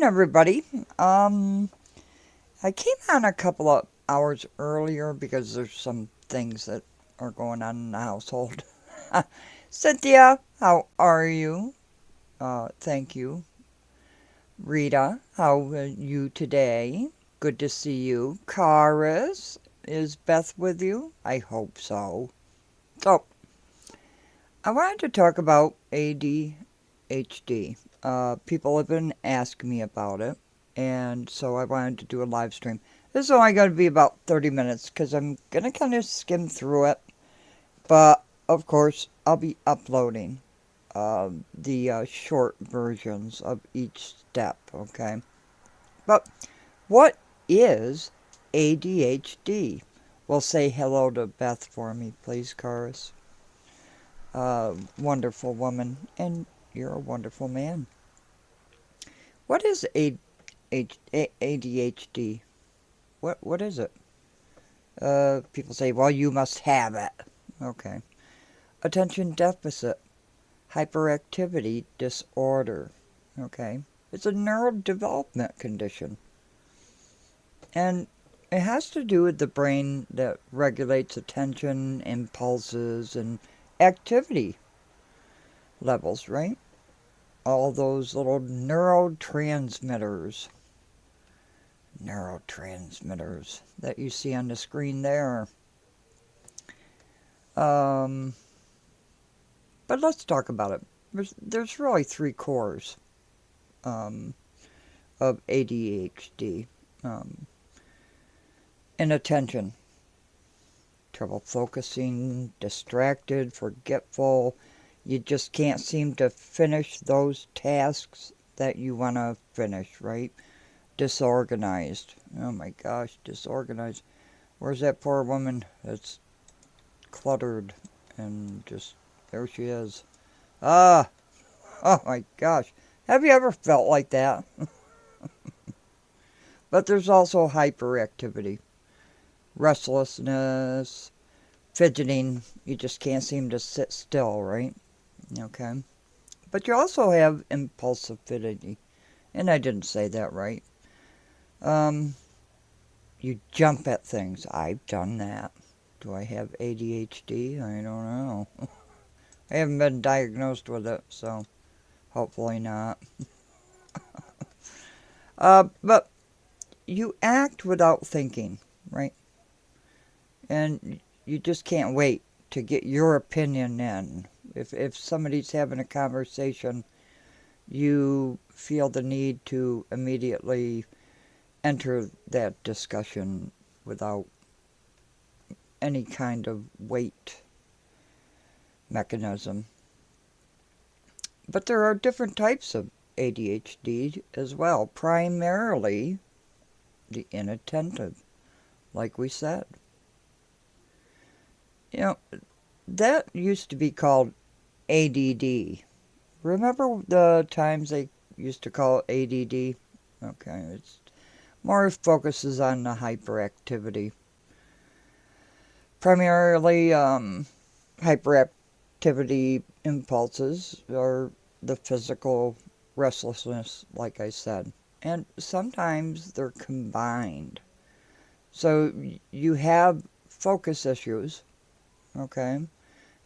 morning, everybody. I came on a couple of hours earlier because there's some things that are going on in the household. Cynthia, how are you? Thank you. Rita, how are you today? Good to see you. Karis, is Beth with you? I hope so. So, I wanted to talk about ADHD. People have been asking me about it, and so I wanted to do a live stream. This is only going to be about 30 minutes because I'm going to kind of skim through it, but of course, I'll be uploading the short versions of each step, okay? But what is ADHD? Well, say hello to Beth for me, please, Karis. Wonderful woman, and you're a wonderful man. What is ADHD? What is it? People say, well, you must have it. Okay. Attention deficit hyperactivity disorder. Okay. It's a neurodevelopment condition. And it has to do with the brain that regulates attention, impulses, and activity levels, right? All those little neurotransmitters that you see on the screen there. But let's talk about it. There's really three cores of ADHD. Inattention, trouble focusing, distracted, forgetful. You just can't seem to finish those tasks that you want to finish, right? Disorganized. Oh my gosh, disorganized. Where's that poor woman that's cluttered and just, there she is. Ah, oh my gosh. Have you ever felt like that? But there's also hyperactivity, restlessness, fidgeting. You just can't seem to sit still, right? Okay. But you also have impulsivity. And I didn't say that right. You jump at things. I've done that. Do I have ADHD? I don't know. I haven't been diagnosed with it, so hopefully not. But you act without thinking, right? And you just can't wait to get your opinion in. If somebody's having a conversation, you feel the need to immediately enter that discussion without any kind of weight mechanism. But there are different types of ADHD as well, primarily the inattentive, like we said. You know, that used to be called ADD. Remember the times they used to call it ADD? Okay, it's more focuses on the hyperactivity. Primarily, hyperactivity impulses are the physical restlessness, like I said. And sometimes they're combined. So you have focus issues, okay?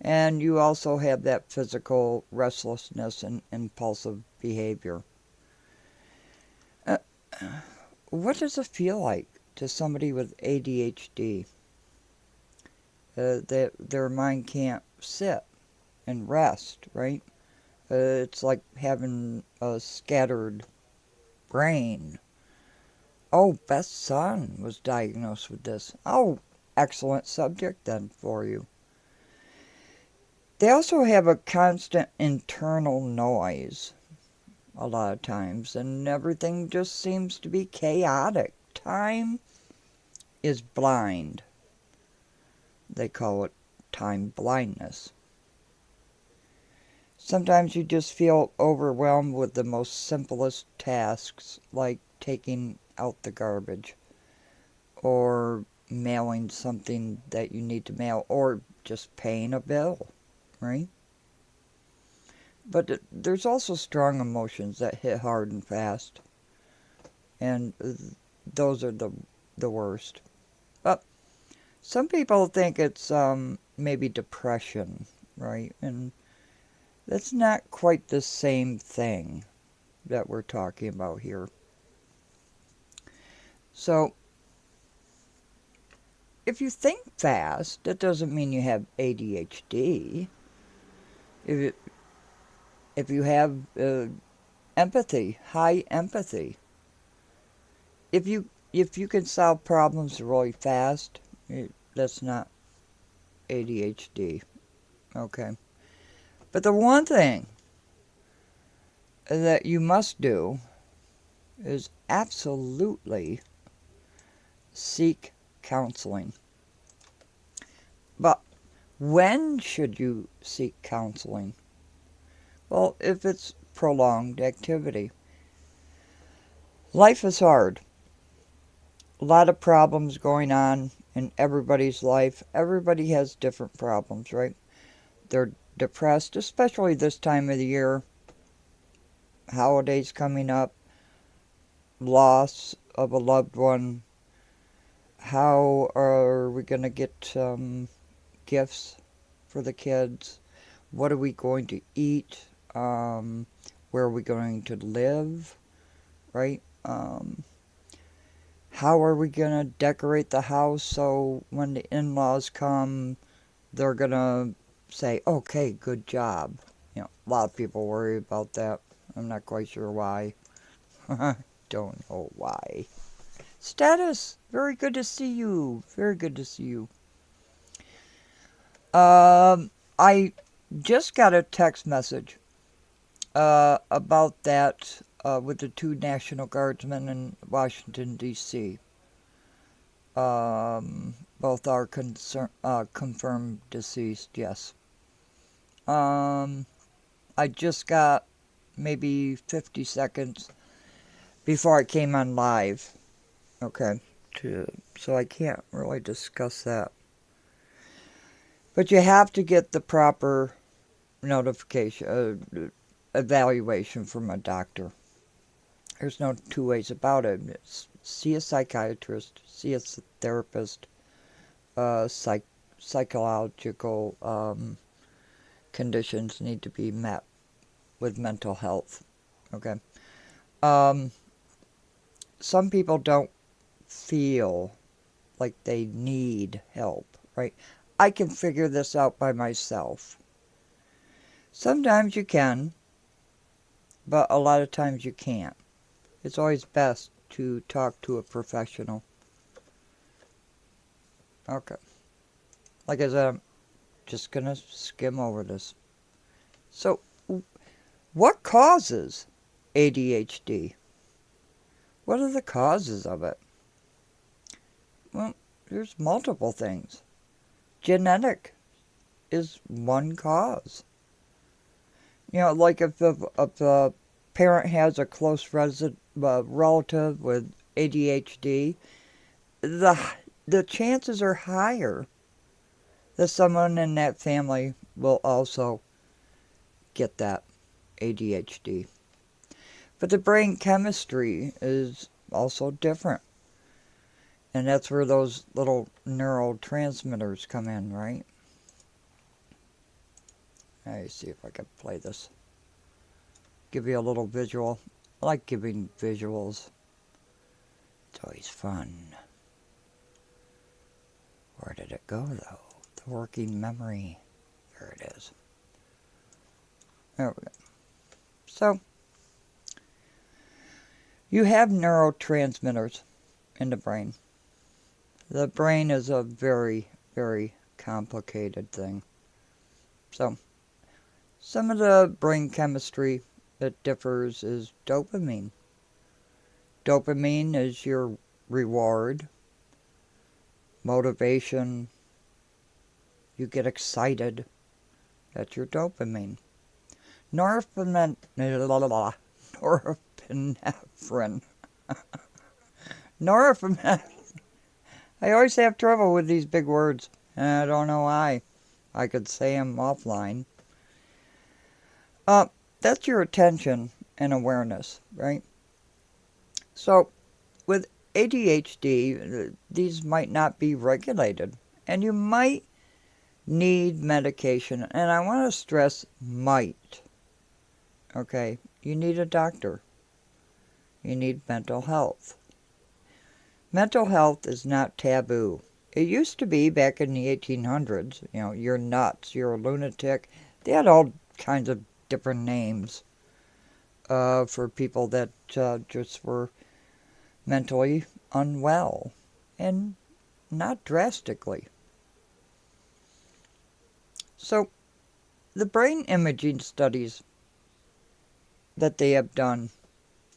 And you also have that physical restlessness and impulsive behavior. Uh, what does it feel like to somebody with ADHD? That their mind can't sit and rest, right? It's like having a scattered brain. Oh, Beth's son was diagnosed with this. Oh, excellent subject then for you. They also have a constant internal noise a lot of times, and everything just seems to be chaotic. Time is blind. They call it time blindness. Sometimes you just feel overwhelmed with the most simplest tasks, like taking out the garbage, or mailing something that you need to mail, or just paying a bill, right? But there's also strong emotions that hit hard and fast. And those are the worst. But some people think it's maybe depression, right? And that's not quite the same thing that we're talking about here. So, if you think fast, that doesn't mean you have ADHD. If if you have empathy, high empathy, if you can solve problems really fast, that's not ADHD. Okay. But the one thing that you must do is absolutely seek counseling. But when should you seek counseling? Well, if it's prolonged activity. Life is hard. A lot of problems going on in everybody's life. Everybody has different problems, right? They're depressed, especially this time of the year. Holidays coming up, loss of a loved one. How are we going to get gifts for the kids? What are we going to eat? Where are we going to live? Right? How are we going to decorate the house so when the in-laws come, they're going to say, okay, good job. You know, a lot of people worry about that. I'm not quite sure why. Don't know why. Status, very good to see you. Very good to see you. I just got a text message about that with the 2 National Guardsmen in Washington, D.C. Both are confirmed deceased, yes. I just got maybe 50 seconds before I came on live. Okay. So I can't really discuss that. But you have to get the proper notification, evaluation from a doctor. There's no two ways about it. See a psychiatrist, see a therapist, psychological conditions need to be met with mental health. Okay. Some people don't feel like they need help, right? I can figure this out by myself. Sometimes you can, but a lot of times you can't. It's always best to talk to a professional. Okay. Like I said, I'm just going to skim over this. So, what causes ADHD? What are the causes of it? Well, there's multiple things. Genetic is one cause. You know, like if a parent has a close relative with ADHD, the chances are higher that someone in that family will also get that ADHD. But the brain chemistry is also different. And that's where those little neurotransmitters come in, right? Let me see if I can play this. Give you a little visual. I like giving visuals. It's always fun. Where did it go, though? The working memory. There it is. There we go. So, you have neurotransmitters in the brain. The brain is a very, very complicated thing. So, some of the brain chemistry that differs is dopamine. Dopamine is your reward, motivation. You get excited. That's your dopamine. Norepinephrine. Norepinephrine. I always have trouble with these big words, and I don't know why. I could say them offline. That's your attention and awareness, right? So, with ADHD, these might not be regulated, and you might need medication. And I want to stress might. Okay, you need a doctor. You need mental health. Mental health is not taboo. It used to be back in the 1800s. You know, you're nuts, you're a lunatic. They had all kinds of different names for people that just were mentally unwell, and not drastically. So, the brain imaging studies that they have done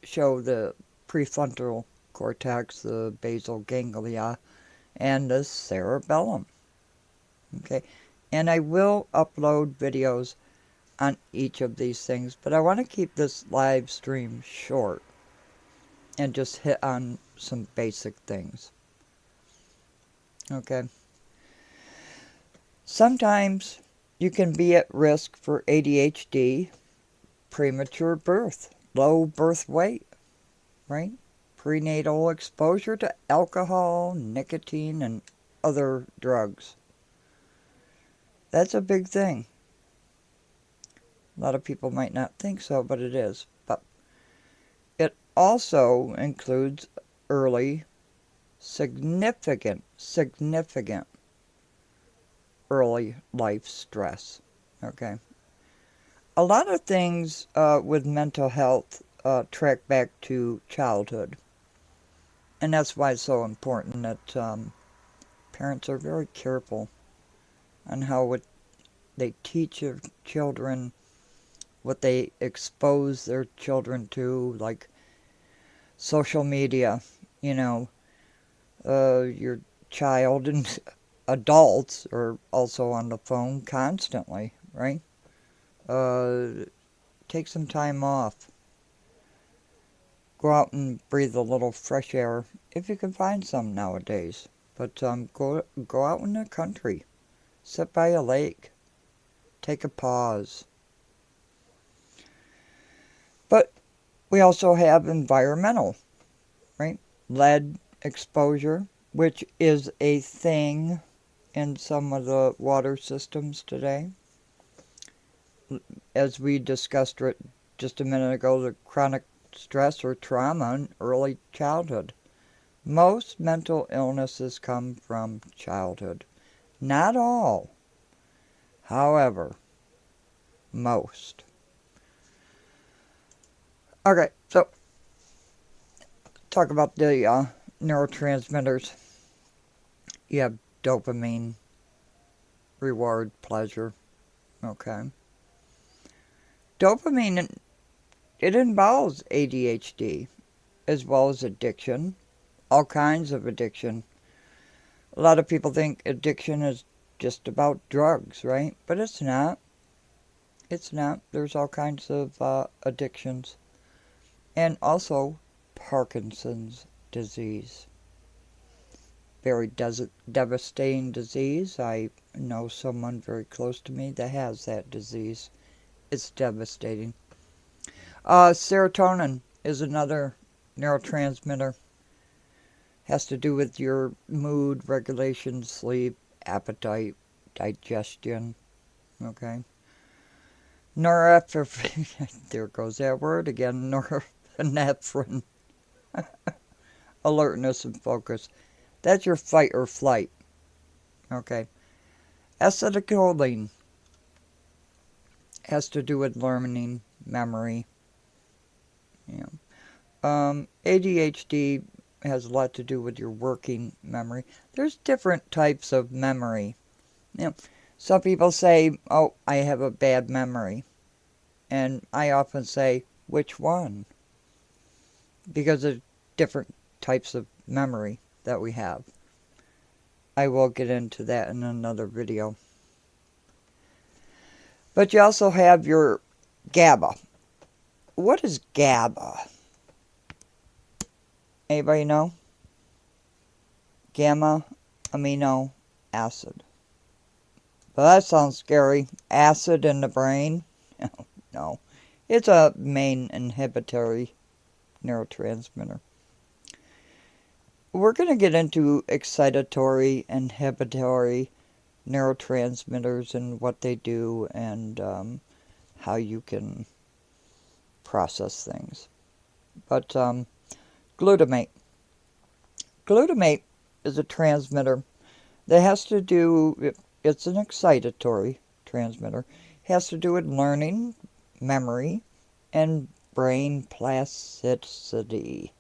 show the prefrontal cortex, the basal ganglia, and the cerebellum. Okay, and I will upload videos on each of these things, but I want to keep this live stream short and just hit on some basic things. Okay. Sometimes you can be at risk for ADHD, premature birth, low birth weight, right? Prenatal exposure to alcohol, nicotine, and other drugs. That's a big thing. A lot of people might not think so, but it is. But it also includes early, significant early life stress. Okay. A lot of things with mental health track back to childhood. And that's why it's so important that parents are very careful on how they teach their children, what they expose their children to, like social media. You know, your child and adults are also on the phone constantly, right? Take some time off. Go out and breathe a little fresh air if you can find some nowadays. But go out in the country. Sit by a lake. Take a pause. But we also have environmental, right? Lead exposure, which is a thing in some of the water systems today. As we discussed it just a minute ago, the chronic stress or trauma in early childhood. Most mental illnesses come from childhood. Not all. However, most. Okay, so talk about the neurotransmitters. You have dopamine, reward, pleasure. Okay. Dopamine, it involves ADHD as well as addiction, all kinds of addiction. A lot of people think addiction is just about drugs, right? But it's not. It's not. There's all kinds of addictions. And also Parkinson's disease. Very devastating disease. I know someone very close to me that has that disease. It's devastating. Serotonin is another neurotransmitter. Has to do with your mood, regulation, sleep, appetite, digestion. Okay. Norepinephrine. There goes that word again. Norepinephrine. Alertness and focus. That's your fight or flight. Okay. Acetylcholine has to do with learning, memory. ADHD has a lot to do with your working memory. There's different types of memory. Some people say, oh, I have a bad memory. And I often say, which one? Because of different types of memory that we have. I will get into that in another video. But you also have your GABA. What is GABA? Anybody know? Gamma amino acid. Well, that sounds scary. Acid in the brain? No. It's a main inhibitory neurotransmitter. we're going to get into excitatory, inhibitory neurotransmitters and what they do and how you can process things. But glutamate. Glutamate is a transmitter that has to do, it's an excitatory transmitter, it has to do with learning, memory, and brain plasticity.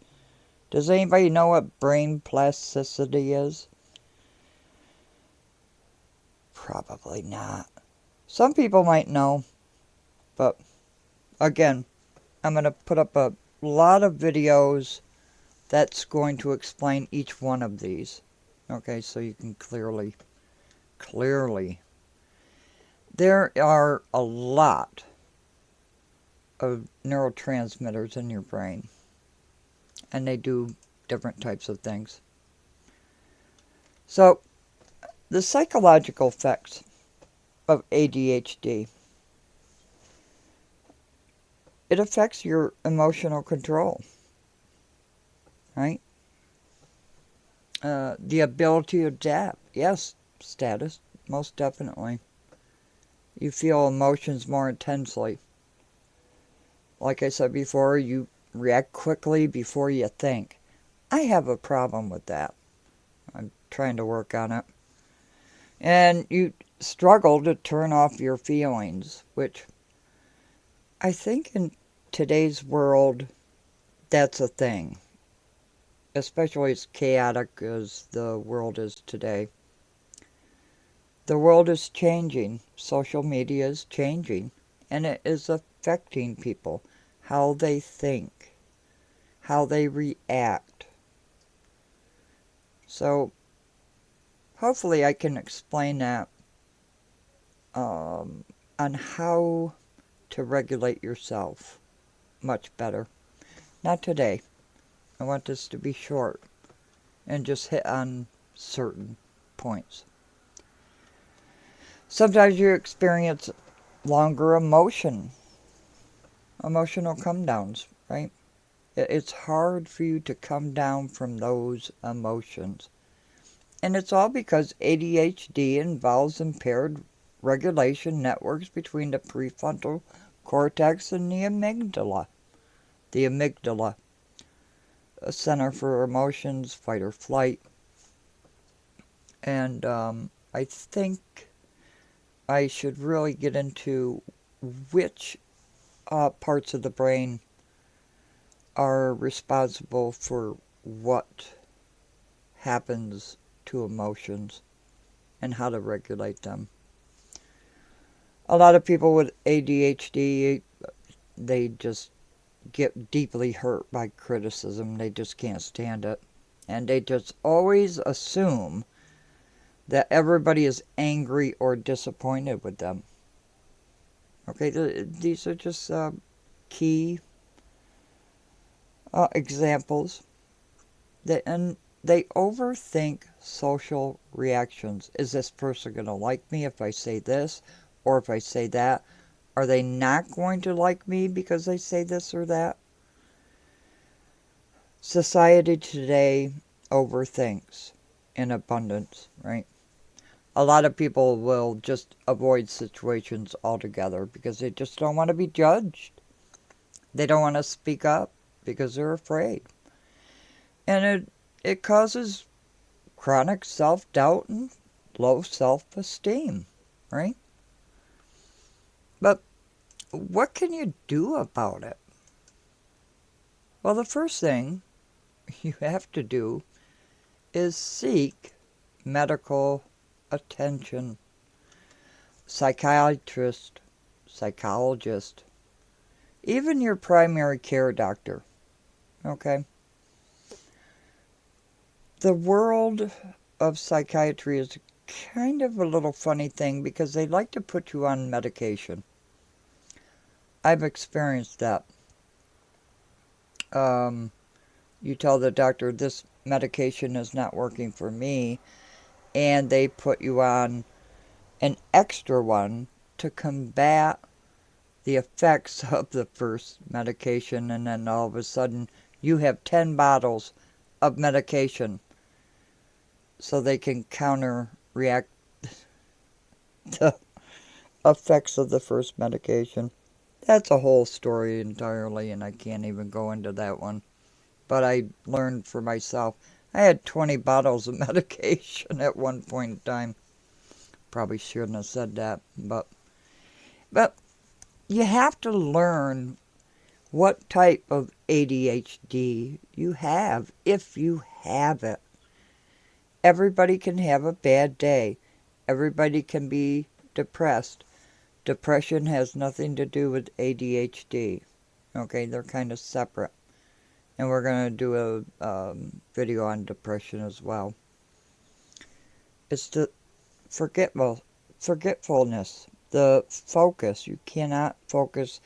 Does anybody know what brain plasticity is? Probably not. Some people might know, but again, I'm going to put up a lot of videos that's going to explain each one of these. Okay, so you can clearly. There are a lot of neurotransmitters in your brain, and they do different types of things. So, the psychological effects of ADHD. It affects your emotional control, right? The ability to adapt. Yes, status, most definitely. You feel emotions more intensely. Like I said before, you react quickly before you think. I have a problem with that. I'm trying to work on it. And you struggle to turn off your feelings, which I think in today's world, that's a thing. Especially as chaotic as the world is today. The world is changing. Social media is changing. And it is affecting people. How they think. How they react. So, hopefully I can explain that on how to regulate yourself much better. Not today. I want this to be short and just hit on certain points. Sometimes you experience longer emotional come downs, right? It's hard for you to come down from those emotions. And it's all because ADHD involves impaired regulation networks between the prefrontal cortex and the amygdala. The amygdala, a center for emotions, fight or flight. And I think I should really get into which parts of the brain are responsible for what happens to emotions and how to regulate them. A lot of people with ADHD, they just get deeply hurt by criticism. They just can't stand it. And they just always assume that everybody is angry or disappointed with them. Okay, these are just key examples. And they overthink social reactions. Is this person going to like me if I say this or if I say that? Are they not going to like me because I say this or that? Society today overthinks in abundance, right? A lot of people will just avoid situations altogether because they just don't want to be judged. They don't want to speak up because they're afraid. And it causes chronic self-doubt and low self-esteem, right? But what can you do about it? Well, the first thing you have to do is seek medical attention. Psychiatrist, psychologist, even your primary care doctor, okay? The world of psychiatry is kind of a little funny thing because they like to put you on medication. I've experienced that. You tell the doctor this medication is not working for me, and they put you on an extra one to combat the effects of the first medication, and then all of a sudden you have 10 bottles of medication so they can counteract the effects of the first medication. That's a whole story entirely, and I can't even go into that one. But I learned for myself. I had 20 bottles of medication at one point in time. Probably shouldn't have said that, but you have to learn what type of ADHD you have, if you have it. Everybody can have a bad day. Everybody can be depressed. Depression has nothing to do with ADHD. Okay, they're kind of separate. And we're going to do a video on depression as well. It's the forgetfulness, the focus. You cannot focus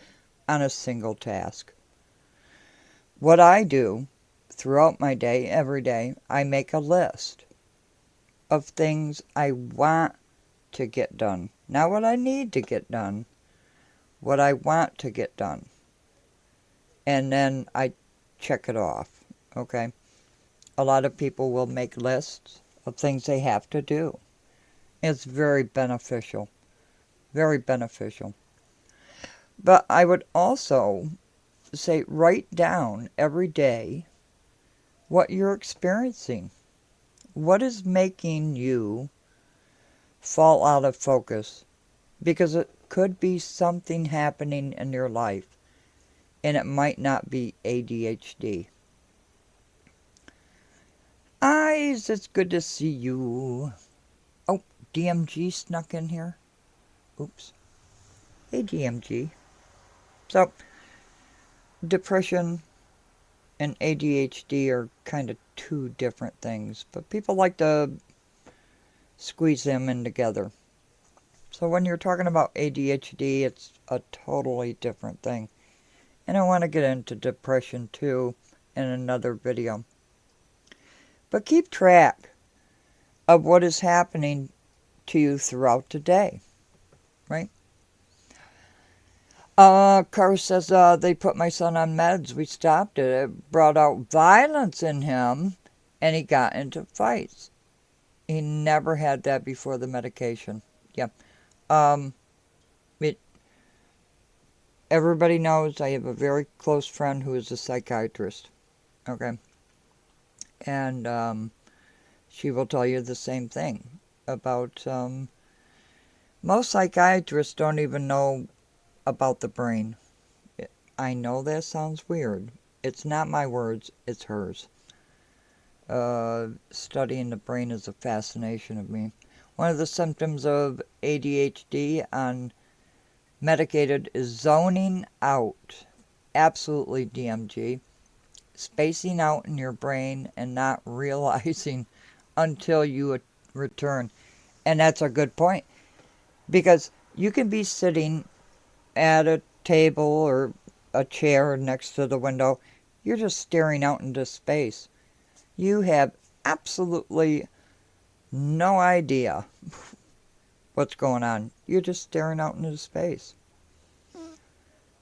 on a single task. What I do throughout my day, every day, I make a list of things I want to get done. Not what I need to get done, what I want to get done. And then I check it off, okay? A lot of people will make lists of things they have to do. It's very beneficial. Very beneficial. But I would also say write down every day what you're experiencing. What is making you fall out of focus? Because it could be something happening in your life, and it might not be ADHD. Eyes, it's good to see you. Oh, DMG snuck in here. Oops. Hey, DMG. So, depression and ADHD are kind of two different things, but people like to squeeze them in together. So when you're talking about ADHD, it's a totally different thing. And I want to get into depression too in another video. But keep track of what is happening to you throughout the day, right? Carr says, they put my son on meds. We stopped it. It brought out violence in him, and he got into fights. He never had that before the medication. Yeah. Everybody knows I have a very close friend who is a psychiatrist. Okay. And she will tell you the same thing about most psychiatrists don't even know about the brain. I know that sounds weird. It's not my words, it's hers. Studying the brain is a fascination of me. One of the symptoms of ADHD on medicated is zoning out. Absolutely, DMG. Spacing out in your brain and not realizing until you return. And that's a good point. Because you can be sitting at a table or a chair next to the window. You're just staring out into space. You have absolutely no idea what's going on. You're just staring out into space.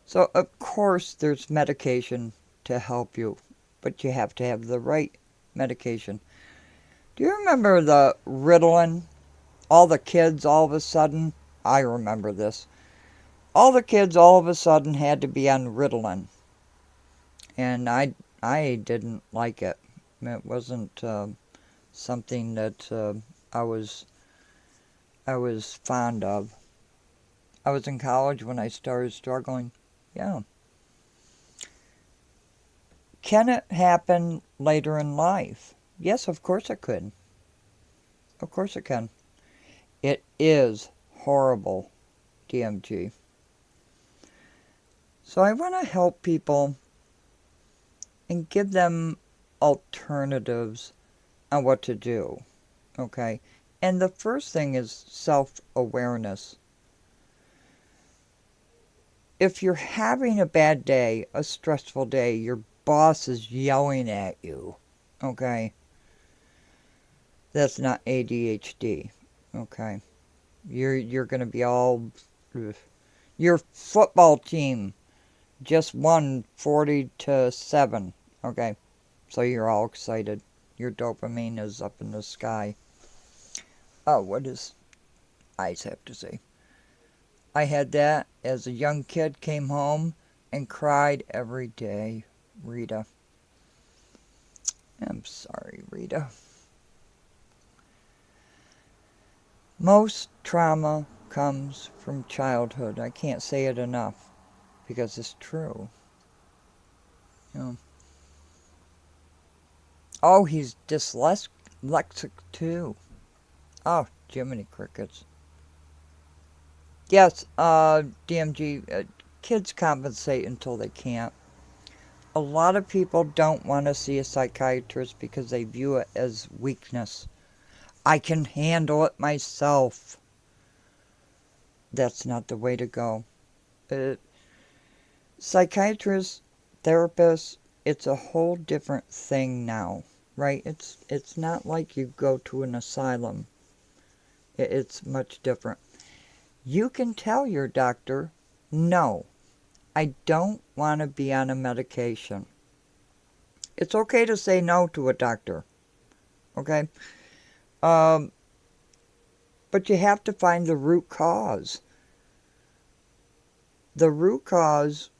So, of course, there's medication to help you, but you have to have the right medication. Do you remember the Ritalin? All the kids all of a sudden, I remember this, all the kids all of a sudden had to be on Ritalin. And I didn't like it. It wasn't something that I was fond of. I was in college when I started struggling. Yeah. Can it happen later in life? Yes, of course it could. Of course it can. It is horrible, DMG. So I want to help people and give them alternatives on what to do, okay? And the first thing is self-awareness. If you're having a bad day, a stressful day, your boss is yelling at you, okay? That's not ADHD, okay? You're going to be all... Ugh. Your football team just won 40-7, okay? So you're all excited. Your dopamine is up in the sky. Oh, what does eyes have to say? I had that as a young kid, came home and cried every day. Rita. I'm sorry, Rita. Most trauma comes from childhood. I can't say it enough because it's true. You know. Oh, he's dyslexic too. Oh, Jiminy Crickets. Yes, DMG, kids compensate until they can't. A lot of people don't want to see a psychiatrist because they view it as weakness. I can handle it myself. That's not the way to go. Uh, Psychiatrists, therapists, it's a whole different thing now, right? It's not like you go to an asylum. It's much different. You can tell your doctor, no, I don't want to be on a medication. It's okay to say no to a doctor, okay? Um, but you have to find the root cause. The root cause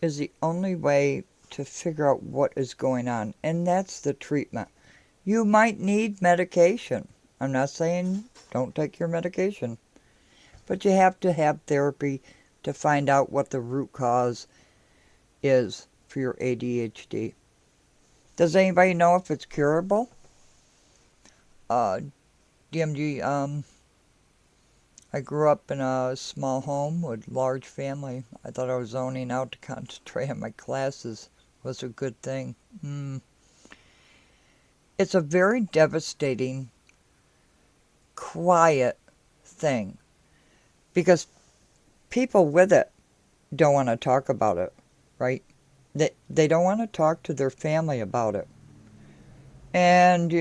is the only way to figure out what is going on, and that's the treatment. You might need medication. I'm not saying don't take your medication, but you have to have therapy to find out what the root cause is for your ADHD. Does anybody know if it's curable? DMG, I grew up in a small home with large family. I thought I was zoning out to concentrate on my classes was a good thing. It's a very devastating, quiet thing because people with it don't want to talk about it, right? They don't want to talk to their family about it. And,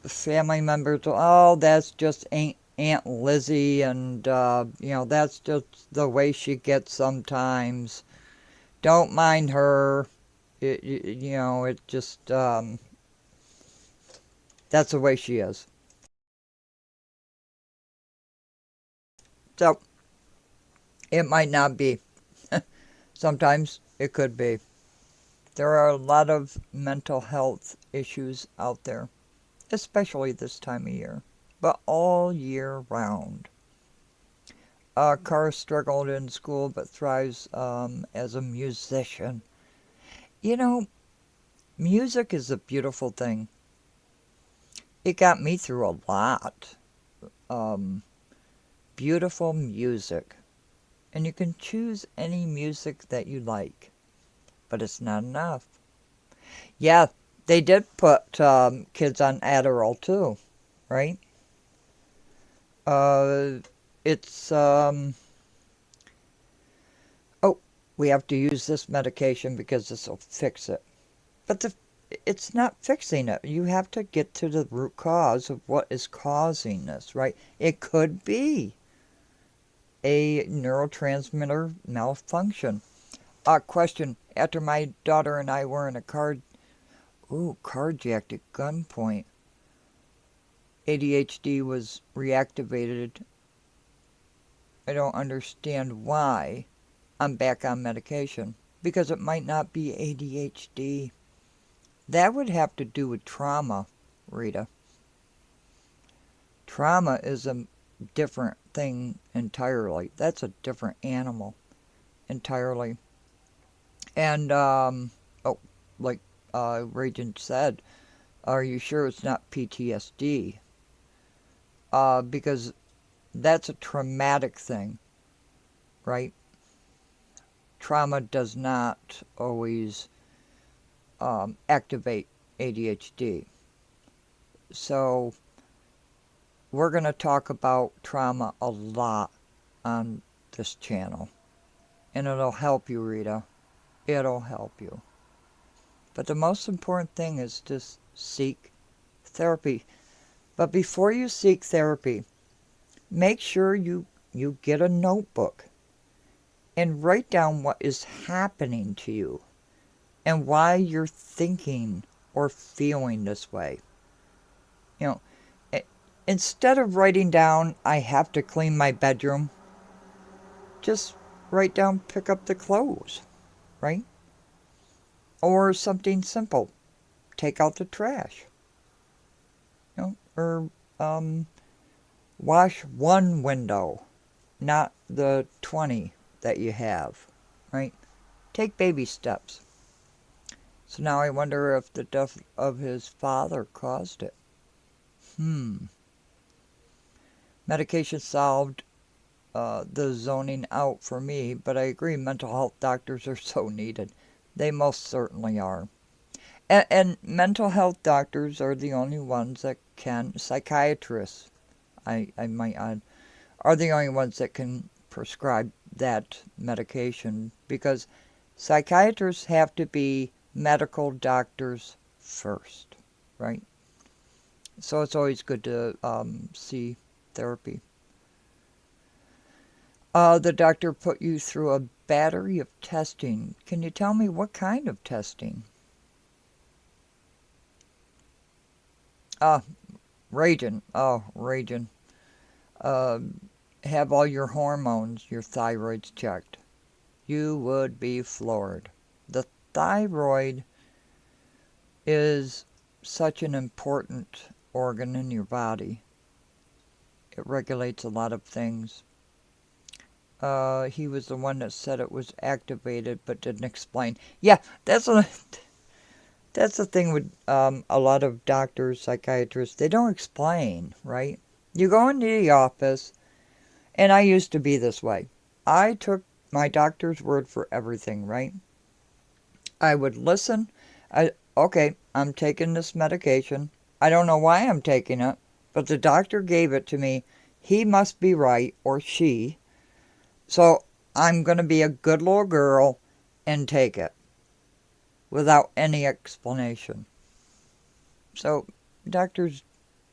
family members, oh, that's just Aunt Lizzie, and, that's just the way she gets sometimes. Don't mind her. It just, that's the way she is. So, it might not be. Sometimes it could be. There are a lot of mental health issues out there, especially this time of year, but all year round. Carr struggled in school but thrives as a musician. You know, music is a beautiful thing. It got me through a lot. Um, Beautiful music. And you can choose any music that you like, but it's not enough. Yeah, they did put kids on Adderall too, right? Uh, it's, oh, we have to use this medication because this will fix it. But it's not fixing it. You have to get to the root cause of what is causing this, right? It could be a neurotransmitter malfunction. Question. After my daughter and I were in a carjacked at gunpoint, ADHD was reactivated. I don't understand why I'm back on medication. Because it might not be ADHD. That would have to do with trauma, Rita. Trauma is a different thing entirely. That's a different animal entirely. And, like Regent said, are you sure it's not PTSD? Because that's a traumatic thing, right? Trauma does not always activate ADHD. So we're going to talk about trauma a lot on this channel. And it'll help you, Rita. It'll help you. But the most important thing is to seek therapy. But before you seek therapy, make sure you get a notebook and write down what is happening to you and why you're thinking or feeling this way. You know, instead of writing down, I have to clean my bedroom, just write down, pick up the clothes, right? Or something simple, take out the trash, or wash one window, not the 20 that you have, right? Take baby steps. So now I wonder if the death of his father caused it. Medication solved the zoning out for me, but I agree mental health doctors are so needed. They most certainly are. And mental health doctors are the only ones that can, psychiatrists, I might add, are the only ones that can prescribe that medication because psychiatrists have to be medical doctors first, right? So it's always good to see therapy. The doctor put you through a battery of testing. Can you tell me what kind of testing? Uh, raging. Oh, raging. Uh, have all your hormones, your thyroids checked. You would be floored. The thyroid is such an important organ in your body. It regulates a lot of things. He was the one that said it was activated but didn't explain. Yeah, that's the thing with a lot of doctors, psychiatrists. They don't explain, right? You go into the office, and I used to be this way. I took my doctor's word for everything, right? I would listen. Okay, I'm taking this medication. I don't know why I'm taking it, but the doctor gave it to me. He must be right, or she. So I'm going to be a good little girl and take it without any explanation. So doctors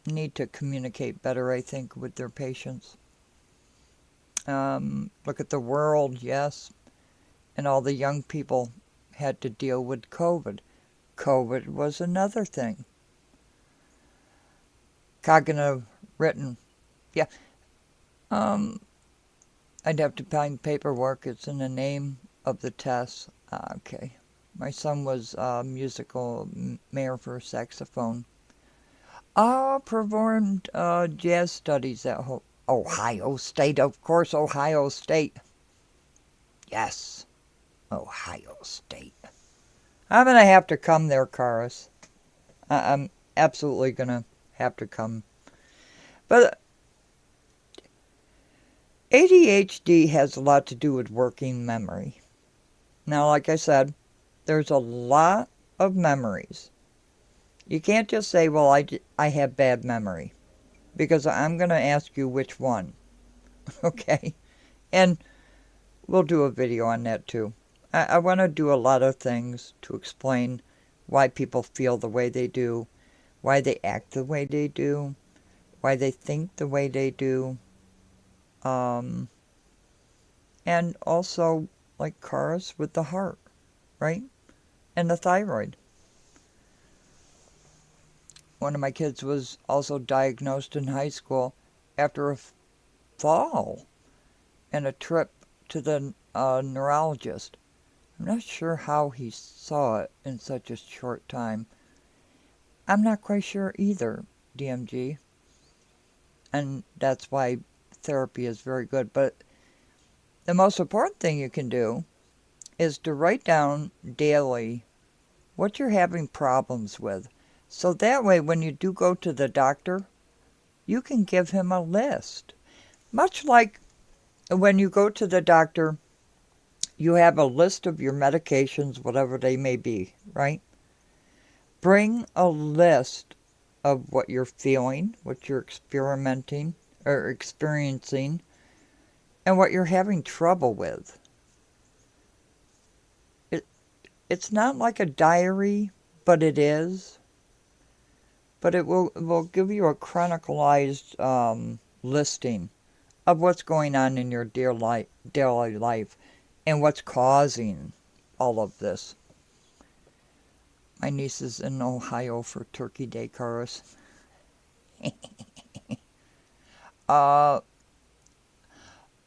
need to communicate better, I think, with their patients. Look at the world, yes, and all the young people had to deal with COVID. COVID was another thing. Cognitive written, yeah. Um, I'd have to find paperwork. It's in the name of the test. Okay. My son was musical mayor for saxophone. Performed jazz studies at Ohio State, of course, Ohio State. Yes, Ohio State. I'm going to have to come there, Karis. I'm absolutely going to have to come. But ADHD has a lot to do with working memory. Now, like I said, there's a lot of memories. You can't just say, well, I have bad memory, because I'm going to ask you which one, okay? And we'll do a video on that too. I want to do a lot of things to explain why people feel the way they do, why they act the way they do, why they think the way they do, and also like Karis with the heart, right? And the thyroid. One of my kids was also diagnosed in high school after a fall and a trip to the neurologist. I'm not sure how he saw it in such a short time. I'm not quite sure either, DMG. And that's why therapy is very good. But the most important thing you can do is to write down daily what you're having problems with. So that way, when you do go to the doctor, you can give him a list. Much like when you go to the doctor, you have a list of your medications, whatever they may be, right? Bring a list of what you're feeling, what you're experimenting or experiencing, and what you're having trouble with. It's not like a diary, but it is. But it will give you a chronicalized listing of what's going on in your daily life and what's causing all of this. My niece is in Ohio for Turkey Day, Karis. Uh,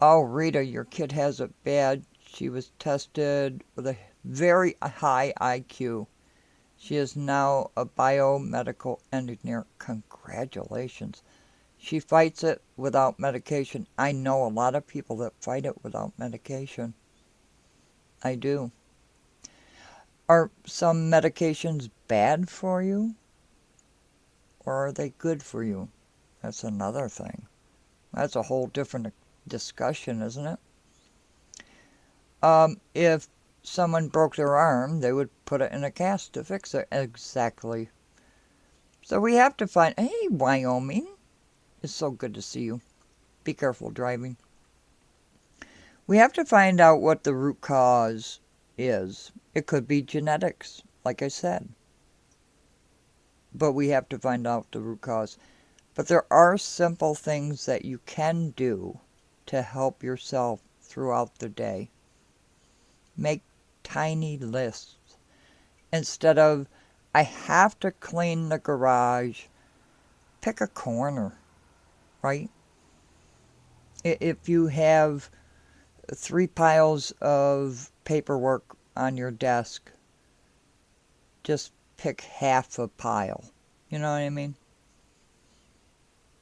oh, Rita, your kid has it bad. She was tested with a very high IQ. She is now a biomedical engineer. Congratulations. She fights it without medication. I know a lot of people that fight it without medication. I do. Are some medications bad for you? Or are they good for you? That's another thing. That's a whole different discussion, isn't it? If someone broke their arm, they would put it in a cast to fix it. Exactly. So we have to find, hey, Wyoming, it's so good to see you. Be careful driving. We have to find out what the root cause is. It could be genetics, like I said. But we have to find out the root cause. But there are simple things that you can do to help yourself throughout the day. Make tiny lists. Instead of, I have to clean the garage, pick a corner, right? If you have 3 piles of paperwork on your desk, just pick half a pile. You know what I mean?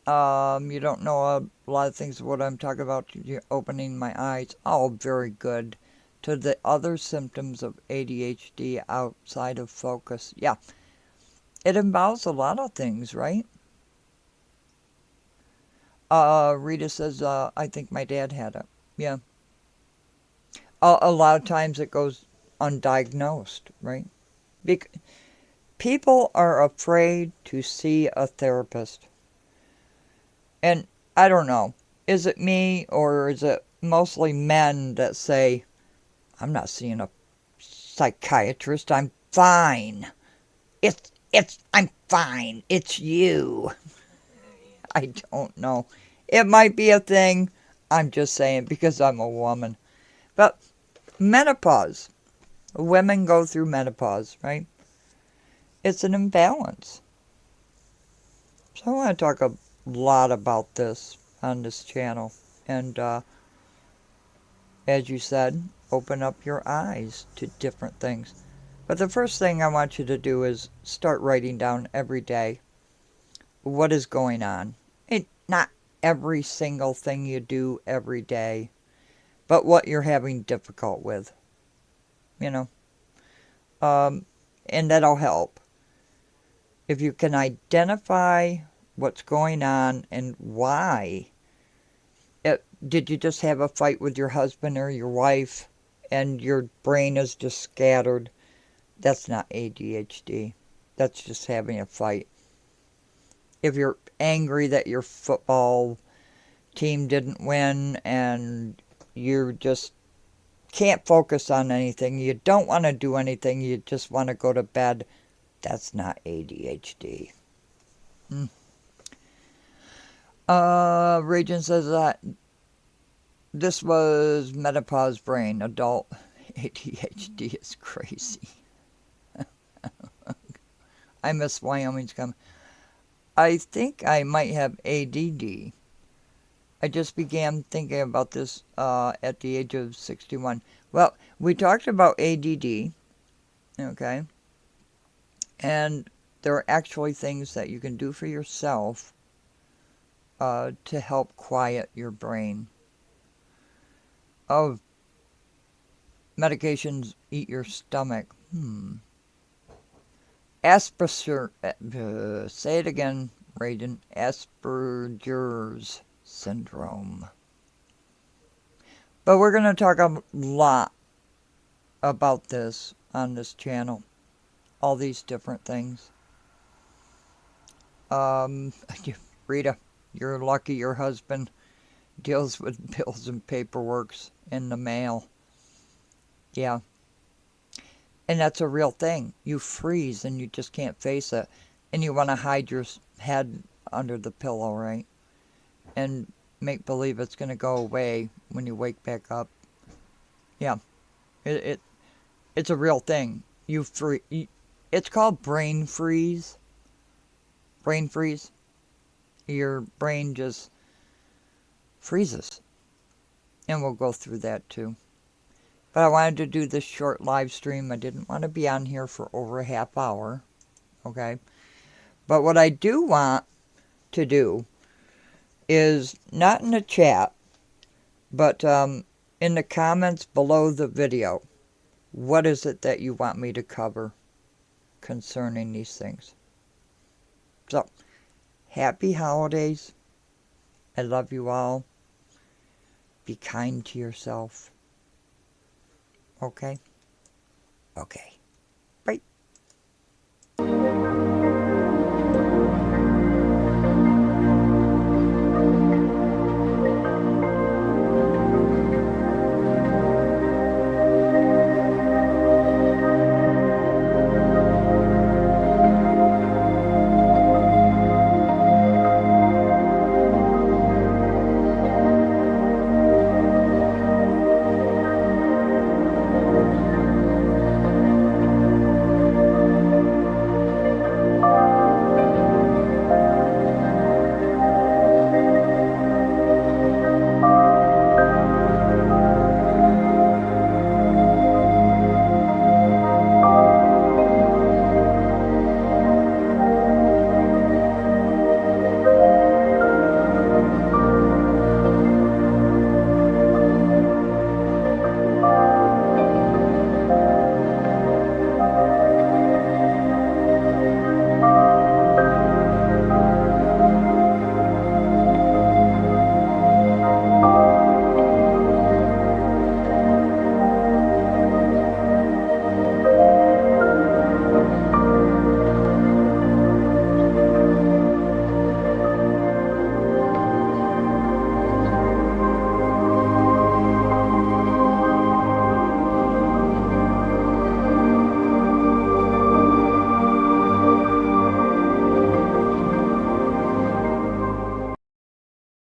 You don't know a lot of things of what I'm talking about. You're opening my eyes. Oh, very good. To the other symptoms of ADHD outside of focus. Yeah, it involves a lot of things, right? Rita says, I think my dad had it. Yeah. A lot of times it goes undiagnosed, right? People are afraid to see a therapist. And I don't know, is it me or is it mostly men that say, I'm not seeing a psychiatrist, I'm fine. I'm fine. It's you. I don't know. It might be a thing. I'm just saying because I'm a woman. But menopause. Women go through menopause, right? It's an imbalance. So I want to talk a lot about this on this channel. And as you said, open up your eyes to different things. But the first thing I want you to do is start writing down every day what is going on. Not every single thing you do every day, but what you're having difficult with. You know, and that'll help. If you can identify what's going on and why. Did you just have a fight with your husband or your wife and your brain is just scattered? That's not ADHD. That's just having a fight. If you're angry that your football team didn't win and you just can't focus on anything, you don't want to do anything, you just want to go to bed, that's not ADHD. Regent says that this was menopause brain. Adult ADHD is crazy. I miss Wyoming's comment. I think I might have ADD. I just began thinking about this at the age of 61. Well, we talked about ADD, okay? And there are actually things that you can do for yourself to help quiet your brain. Oh, medications eat your stomach. Say it again, Raiden. Asperger's syndrome. But we're going to talk a lot about this on this channel. All these different things. Rita, you're lucky your husband deals with bills and paperworks in the mail. Yeah. And that's a real thing. You freeze and you just can't face it. And you want to hide your head under the pillow, right? And make believe it's going to go away when you wake back up. Yeah. It's a real thing. It's called brain freeze. Brain freeze. Your brain just freezes. And we'll go through that too. But I wanted to do this short live stream. I didn't want to be on here for over a half hour. Okay? But what I do want to do is not in the chat, but in the comments below the video. What is it that you want me to cover concerning these things? So, happy holidays. I love you all. Be kind to yourself. Okay? Okay.